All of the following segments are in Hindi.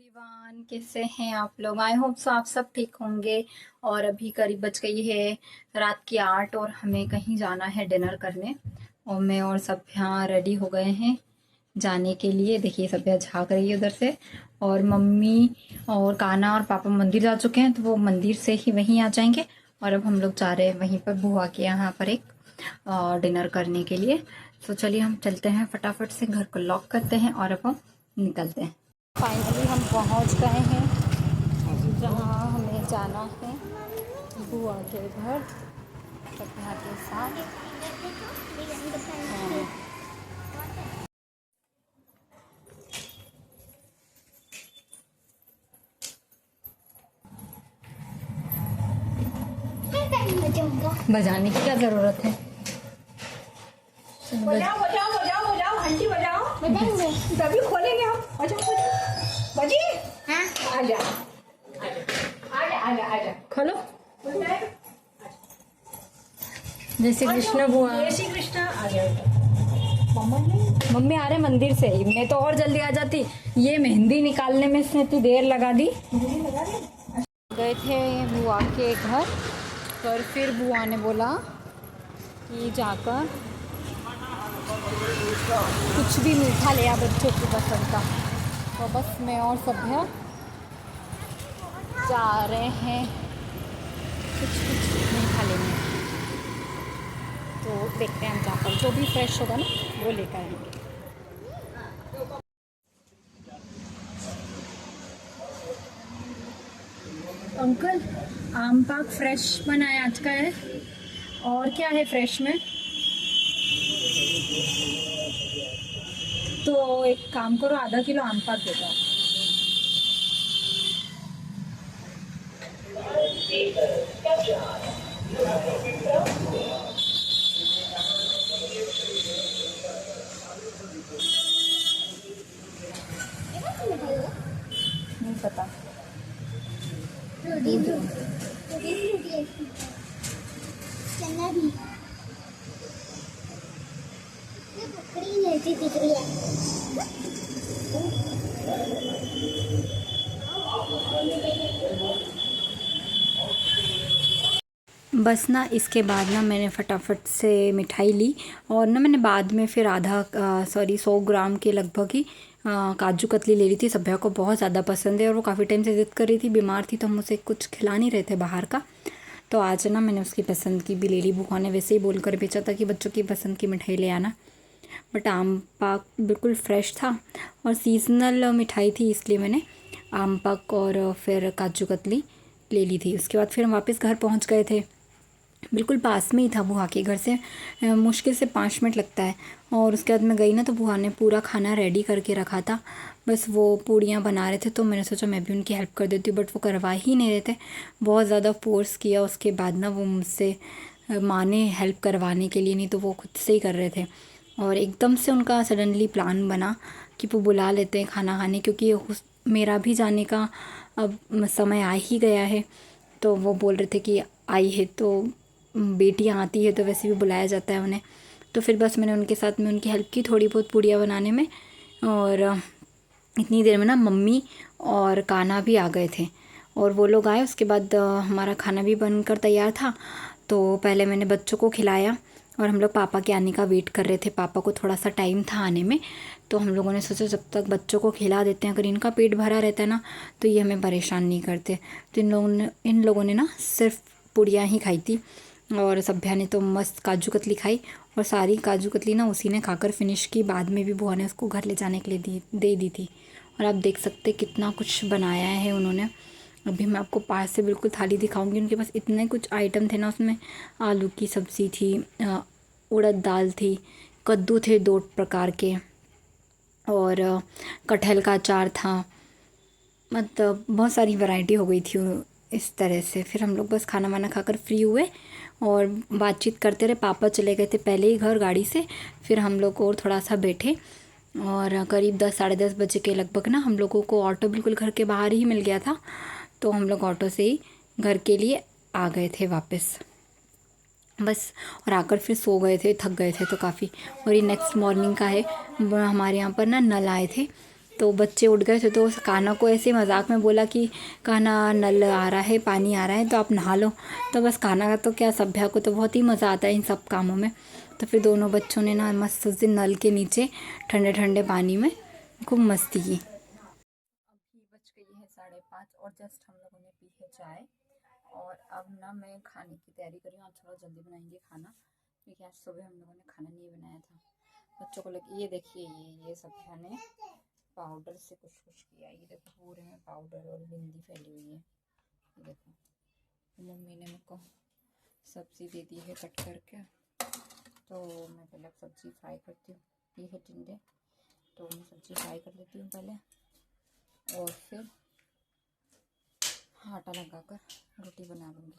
एवरीवन, कैसे हैं आप लोग। आई होप सो आप सब ठीक होंगे। और अभी करीब बज गई है रात की 8 और हमें कहीं जाना है डिनर करने। और मैं और सभ्या रेडी हो गए हैं जाने के लिए। देखिए सभ्या झाँक रही है उधर से। और मम्मी और कान्हा और पापा मंदिर जा चुके हैं, तो वो मंदिर से ही वहीं आ जाएंगे। और अब हम लोग जा रहे हैं वहीं पर बुआ के यहाँ पर एक डिनर करने के लिए। तो चलिए हम चलते हैं, फटाफट से घर को लॉक करते हैं और अब हम निकलते हैं। फाइनली हम पहुंच गए हैं जहां हमें जाना है, बुआ के घर सभ्या के साथ। बजाने की क्या जरूरत है। बजाओ बजाओ बजाओ बजाओ, घंटी बजाओ, बजाएंगे तभी खोलेंगे हम। बजाओ बजी। हाँ आजा आजा आजा आजा, खोलो। जय श्री कृष्ण बुआ। जय श्री कृष्ण। आ जाओ मम्मी आ रहे मंदिर से ही, मैं तो और जल्दी आ जाती। ये मेहंदी निकालने में इसने इतनी देर लगा दी। गए थे बुआ के घर पर, फिर बुआ ने बोला कि जाकर कुछ भी मीठा ले आ बच्चों की पसंद का। तो बस मैं और सभ्या जा रहे हैं कुछ मीठा लेने। तो देखते हैं हम जाकर, जो भी फ्रेश होगा ना वो लेकर आएंगे। अंकल आम पाक फ्रेश बनाया आज का है। और क्या है फ्रेश में? तो एक काम करो, आधा किलो आम पाक दे दो। नहीं पता। दिख रही है। बस ना इसके बाद ना मैंने फटाफट से मिठाई ली। और ना मैंने बाद में फिर 100 ग्राम के लगभग ही काजू कतली ले ली थी। सभ्या को बहुत ज़्यादा पसंद है और वो काफ़ी टाइम से ज़िद कर रही थी, बीमार थी, तो हम उसे कुछ खिला नहीं रहे थे बाहर का। तो आज ना मैंने उसकी पसंद की भी ले ली। बुआ ने वैसे ही बोल कर भेजा था कि बच्चों की पसंद की मिठाई ले आना। बट आम पाक बिल्कुल फ्रेश था और सीजनल मिठाई थी, इसलिए मैंने आम पाक और फिर काजू कतली ले ली थी। उसके बाद फिर हम वापस घर पहुंच गए थे। बिल्कुल पास में ही था बुआ के घर से, मुश्किल से 5 मिनट लगता है। और उसके बाद मैं गई ना तो बुआ ने पूरा खाना रेडी करके रखा था। बस वो पूड़ियाँ बना रहे थे तो मैंने सोचा मैं भी उनकी हेल्प कर देती हूँ, बट वो करवा ही नहीं रहे थे। बहुत ज़्यादा फोर्स किया उसके बाद ना वो मुझसे माने हेल्प करवाने के लिए, नहीं तो वो खुद से ही कर रहे थे। और एकदम से उनका सडनली प्लान बना कि वो बुला लेते हैं खाना खाने, क्योंकि मेरा भी जाने का अब समय आ ही गया है। तो वो बोल रहे थे कि आई है तो बेटियाँ आती है तो वैसे भी बुलाया जाता है उन्हें। तो फिर बस मैंने उनके साथ में उनकी हेल्प की थोड़ी बहुत पूड़ियाँ बनाने में। और इतनी देर में ना मम्मी और कान्हा भी आ गए थे और वो लोग आए। उसके बाद हमारा खाना भी बनकर तैयार था। तो पहले मैंने बच्चों को खिलाया और हम लोग पापा के आने का वेट कर रहे थे। पापा को थोड़ा सा टाइम था आने में, तो हम लोगों ने सोचा जब तक बच्चों को खिला देते हैं, अगर इनका पेट भरा रहता है ना तो ये हमें परेशान नहीं करते। तो इन लोगों ने ना सिर्फ पूड़ियाँ ही खाई थी और सभ्या ने तो मस्त काजू कतली खाई। और सारी काजू कतली ना उसी ने खाकर फिनिश की। बाद में भी बुआ ने उसको घर ले जाने के लिए दे दी थी। और आप देख सकते कितना कुछ बनाया है उन्होंने। अभी मैं आपको पास से बिल्कुल थाली दिखाऊंगी। उनके पास इतने कुछ आइटम थे ना, उसमें आलू की सब्ज़ी थी, उड़द दाल थी, कद्दू थे 2 प्रकार के, और कटहल का अचार था। मतलब बहुत सारी वैरायटी हो गई थी इस तरह से। फिर हम लोग बस खाना वाना खाकर फ्री हुए और बातचीत करते रहे। पापा चले गए थे पहले ही घर गाड़ी से। फिर हम लोग और थोड़ा सा बैठे और करीब 10 साढ़े 10 बजे के लगभग ना हम लोगों को ऑटो बिल्कुल घर के बाहर ही मिल गया था। तो हम लोग ऑटो से ही घर के लिए आ गए थे वापस बस। और आकर फिर सो गए थे, थक गए थे तो काफ़ी। और ये नेक्स्ट मॉर्निंग का है। हमारे यहाँ पर ना नल आए थे तो बच्चे उठ गए थे, तो कान्हा को ऐसे मजाक में बोला कि कान्हा नल आ रहा है, पानी आ रहा है, तो आप नहा लो। तो बस कान्हा का तो क्या, सभ्या को तो बहुत ही मज़ा आता है इन सब कामों में। तो फिर दोनों बच्चों ने ना मस्त उस दिन नल के नीचे ठंडे ठंडे पानी में खूब मस्ती की। अभी बज गई है 5:30 और जस्ट हम लोगों ने पी है चाय। और अब ना मैं खाने की तैयारी कर रही हूँ। आज थोड़ा जल्दी बनाएंगे खाना, क्योंकि आज सुबह हम लोगों ने खाना नहीं बनाया था। बच्चों को लगे, ये देखिए ये सभ्या ने पाउडर से कुछ कुछ किया। ये देखो पूरे में पाउडर और बिंदी फैली हुई है। ये देखो, मम्मी ने मुझको सब्ज़ी दे दी है कट करके, तो मैं पहले सब्ज़ी फ्राई करती हूँ। ये है टिंडे, तो मैं सब्ज़ी फ्राई कर लेती हूँ पहले, और फिर आटा लगाकर रोटी बना लूँगी।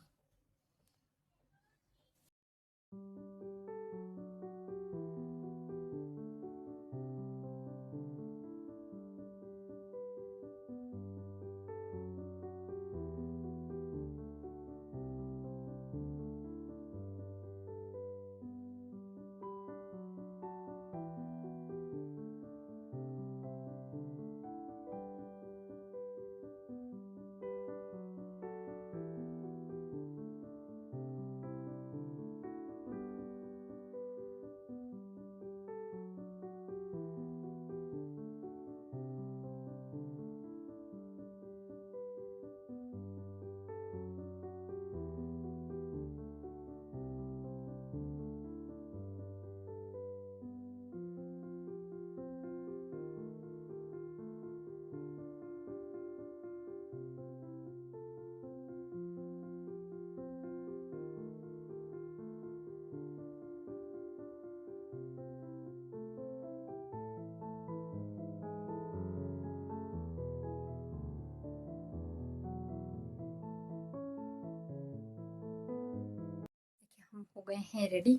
हम हो गए हैं रेडी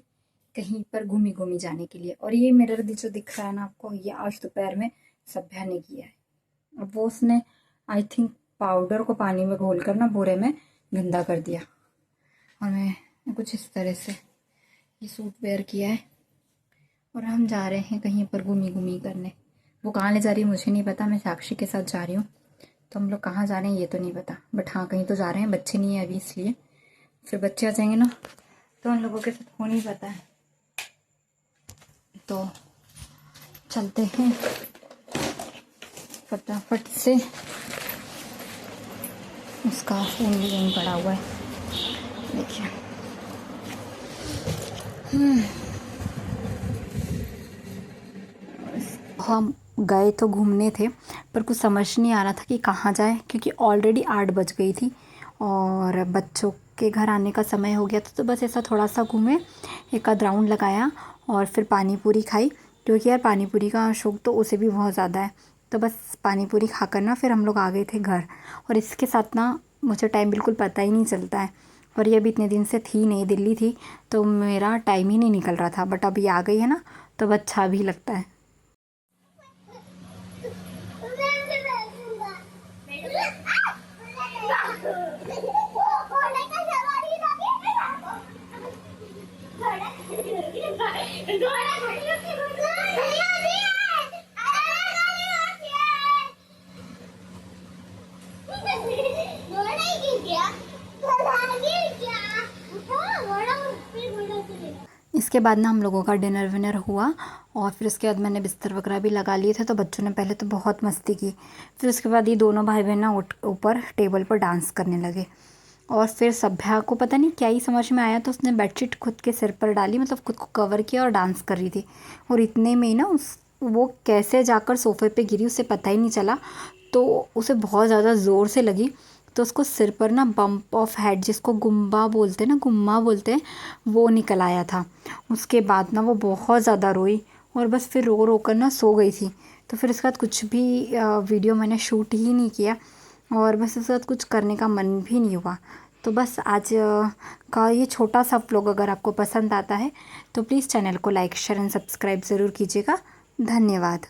कहीं पर घूमी घूमी जाने के लिए। और ये मिरर जो दिख रहा है ना आपको, ये आज दोपहर में सभ्या ने किया है। अब वो उसने आई थिंक पाउडर को पानी में घोल कर ना बोरे में गंदा कर दिया, और मैं कुछ इस तरह से ये सूट वेयर किया है। और हम जा रहे हैं कहीं पर घूमी घूमी करने। वो कहाँ ले जा रही है मुझे नहीं पता, मैं साक्षी के साथ जा रही हूँ। तो हम लोग कहाँ जा रहे हैं ये तो नहीं पता, बट हाँ कहीं तो जा रहे हैं। बच्चे नहीं है अभी, इसलिए फिर बच्चे आ जाएंगे ना तो उन लोगों के साथ हो नहीं पाता है। तो चलते हैं फटाफट से। उसका फ़ोन भी यहीं पड़ा हुआ है, देखिए। हम गए तो घूमने थे, पर कुछ समझ नहीं आ रहा था कि कहाँ जाए, क्योंकि ऑलरेडी 8 बज गई थी और बच्चों के घर आने का समय हो गया था। तो बस ऐसा थोड़ा सा घूमे, एक आध राउंड लगाया और फिर पानी पूरी खाई, क्योंकि यार पानी पूरी का शौक़ तो उसे भी बहुत ज़्यादा है। तो बस पानी पूरी खाकर ना फिर हम लोग आ गए थे घर। और इसके साथ ना मुझे टाइम बिल्कुल पता ही नहीं चलता है। और ये अभी इतने दिन से थी नहीं, दिल्ली थी, तो मेरा टाइम ही नहीं निकल रहा था। बट अभी आ गई है ना तो अच्छा भी लगता है। इसके बाद ना हम लोगों का डिनर विनर हुआ, और फिर उसके बाद मैंने बिस्तर वगैरह भी लगा लिए थे। तो बच्चों ने पहले तो बहुत मस्ती की, फिर उसके बाद ये दोनों भाई बहन ना ऊपर टेबल पर डांस करने लगे। और फिर सभ्या को पता नहीं क्या ही समझ में आया, तो उसने बेडशीट खुद के सिर पर डाली, मतलब खुद को कवर किया और डांस कर रही थी। और इतने में ही ना वो कैसे जाकर सोफ़े पे गिरी उसे पता ही नहीं चला, तो उसे बहुत ज़्यादा ज़ोर से लगी। तो उसको सिर पर ना बम्प ऑफ हेड, जिसको गुम्मा बोलते हैं, वो निकल आया था। उसके बाद ना वो बहुत ज़्यादा रोई, और बस फिर रो रो कर ना सो गई थी। तो फिर इसके बाद कुछ भी वीडियो मैंने शूट ही नहीं किया, और बस उसके बाद कुछ करने का मन भी नहीं हुआ। तो बस आज का ये छोटा सा व्लॉग अगर आपको पसंद आता है तो प्लीज़ चैनल को लाइक शेयर एंड सब्सक्राइब ज़रूर कीजिएगा। धन्यवाद।